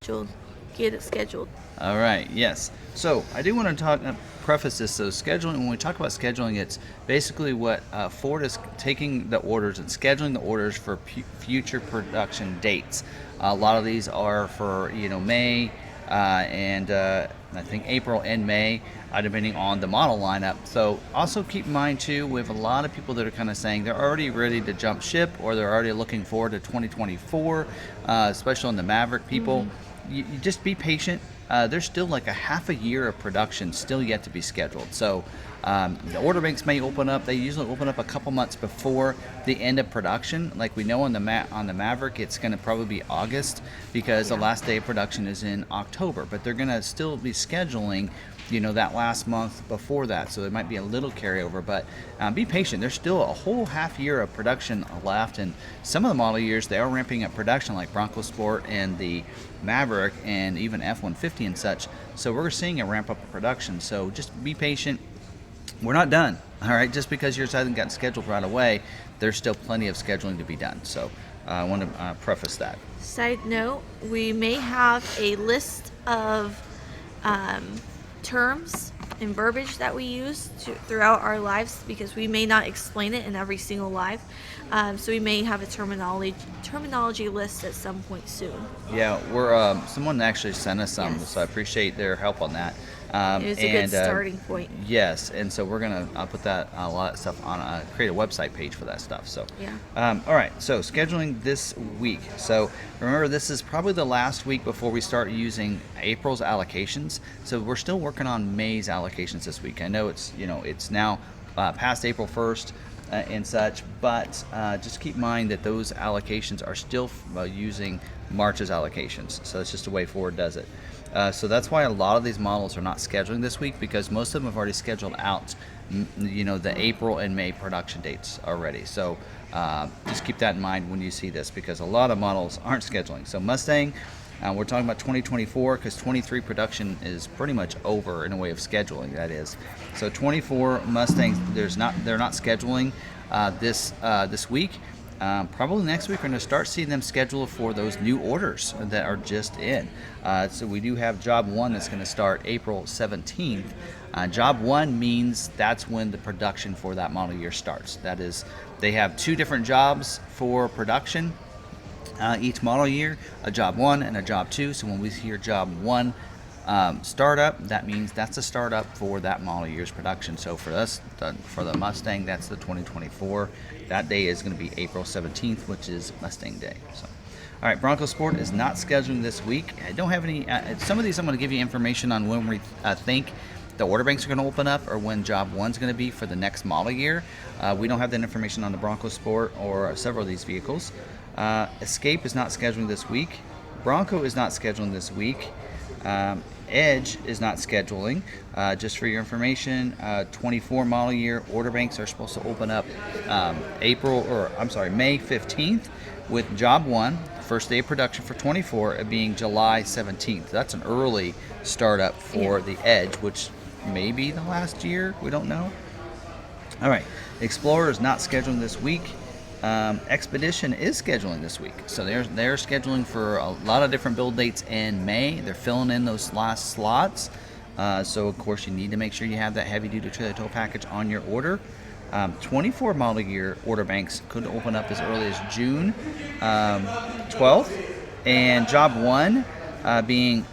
scheduled. Get it scheduled. All right, yes. So I do want to preface this. So scheduling, when we talk about scheduling, it's basically what Ford is taking the orders and scheduling the orders for future production dates. A lot of these are for May and I think April and May, depending on the model lineup. So also keep in mind too, we have a lot of people that are kind of saying they're already ready to jump ship, or they're already looking forward to 2024, especially on the Maverick people. You just be patient. There's still like a half a year of production still yet to be scheduled. So the order banks may open up. They usually open up a couple months before the end of production. Like we know on the Maverick, it's going to probably be August because the last day of production is in October. But they're going to still be scheduling, that last month before that. So there might be a little carryover, but be patient. There's still a whole half year of production left, and some of the model years they are ramping up production, like Bronco Sport and the Maverick and even F-150 and such. So we're seeing a ramp up of production. So just be patient. We're not done. All right, just because yours hasn't gotten scheduled right away, there's still plenty of scheduling to be done. So I want to preface that. Side note, we may have a list of terms and verbiage that we use throughout our lives, because we may not explain it in every single live. So we may have a terminology list at some point soon. Yeah, we're someone actually sent us some, so I appreciate their help on that. It was a good starting point. Yes, and so we're gonna put that a lot of stuff on create a website page for that stuff. So yeah. All right, so scheduling this week. So remember, this is probably the last week before we start using April's allocations. So we're still working on May's allocations this week. I know it's it's now past April 1st. And such, but just keep in mind that those allocations are still using March's allocations. So it's just the way Ford does it. So that's why a lot of these models are not scheduling this week, because most of them have already scheduled out, the April and May production dates already. So just keep that in mind when you see this, because a lot of models aren't scheduling. So Mustang, we're talking about 2024, because 23 production is pretty much over in a way of scheduling, that is. So 24 Mustangs, they're not scheduling this week. Probably next week we're going to start seeing them schedule for those new orders that are just in. So we do have Job 1 that's going to start April 17th. Job 1 means that's when the production for that model year starts. That is, they have two different jobs for production. Each model year, a Job 1 and a Job 2. So when we hear Job 1 startup, that means that's a startup for that model year's production. So for us, for the Mustang, that's the 2024. That day is going to be April 17th, which is Mustang Day. So, all right, Bronco Sport is not scheduling this week. I don't have any. Some of these I'm going to give you information on when we think the order banks are going to open up, or when Job 1 is going to be for the next model year. We don't have that information on the Bronco Sport or several of these vehicles. Escape is not scheduling this week. Bronco is not scheduling this week. Edge is not scheduling. Just for your information, 24 model year order banks are supposed to open up May 15th, with Job 1, first day of production for 24, being July 17th. That's an early startup for the Edge, which may be the last year. We don't know. All right, Explorer is not scheduling this week. Expedition is scheduling this week, so they're scheduling for a lot of different build dates in May. They're filling in those last slots, so of course you need to make sure you have that heavy duty trailer tow package on your order. 24 model year order banks could open up as early as June 12th, and Job 1 being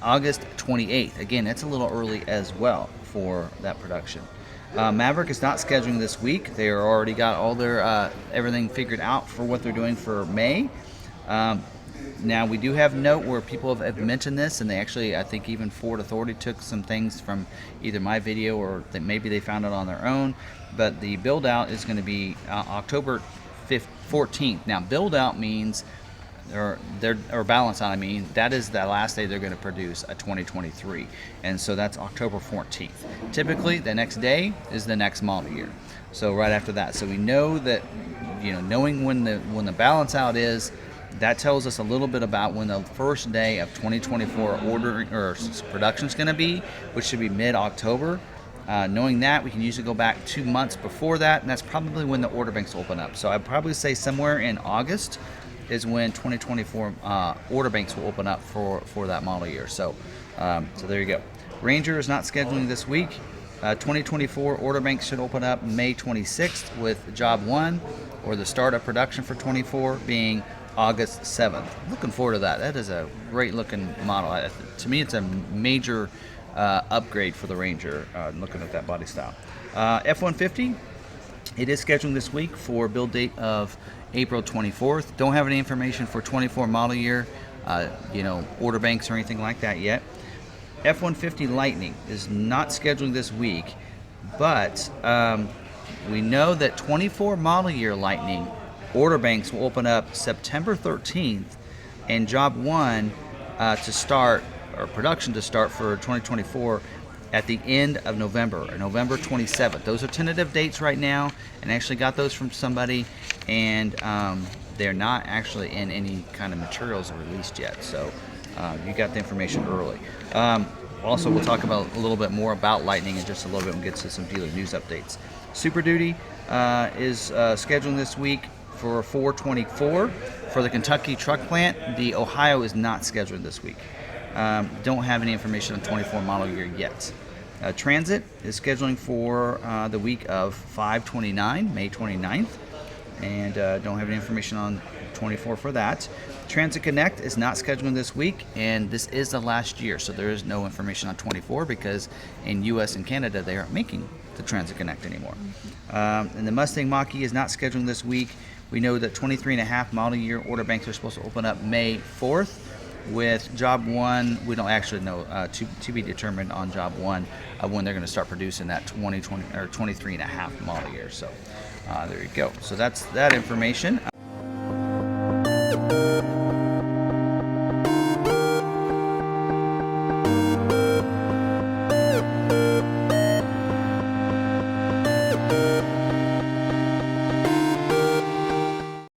August 28th. Again, that's a little early as well for that production. Maverick is not scheduling this week. They are already got all their everything figured out for what they're doing for May. Now we do have note where people have mentioned this, and they actually, I think even Ford Authority took some things from either my video or that maybe they found it on their own. But the build out is going to be October 14th. Now build out means or balance out, that is the last day they're going to produce a 2023, and so that's October 14th. Typically the next day is the next model year, so right after that. So we know that, knowing when the balance out is, that tells us a little bit about when the first day of 2024 ordering or production is going to be, which should be mid-October. Knowing that, we can usually go back 2 months before that, and that's probably when the order banks open up. So I'd probably say somewhere in August is when 2024 order banks will open up for that model year. So there you go. Ranger is not scheduling this week. 2024 order banks should open up May 26th with Job 1, or the start of production for 24 being August 7th. Looking forward to that. That is a great looking model. To me, it's a major upgrade for the Ranger, looking at that body style. F-150, it is scheduling this week for build date of April 24th. Don't have any information for 24 model year, order banks or anything like that yet. F-150 Lightning is not scheduling this week, but we know that 24 model year Lightning order banks will open up September 13th, and Job 1 to start, or production to start for 2024 at the end of November, or November 27th. Those are tentative dates right now, and I actually got those from somebody, and they're not actually in any kind of materials released yet. So you got the information early. Also, we'll talk about a little bit more about Lightning in just a little bit and get to some dealer news updates. Super Duty is scheduling this week for 424 for the Kentucky truck plant. The Ohio is not scheduling this week. Don't have any information on 24 model year yet. Transit is scheduling for the week of 5/29, May 29th, and don't have any information on 24 for that. Transit Connect is not scheduling this week, and this is the last year, so there is no information on 24 because in US and Canada they aren't making the Transit Connect anymore. And the Mustang Mach-E is not scheduling this week. We know that 23.5 model year order banks are supposed to open up May 4th. With Job 1, we don't actually know, to be determined on Job 1 of when they're going to start producing that 2020 or 23.5 model year. So there you go. So that's that information.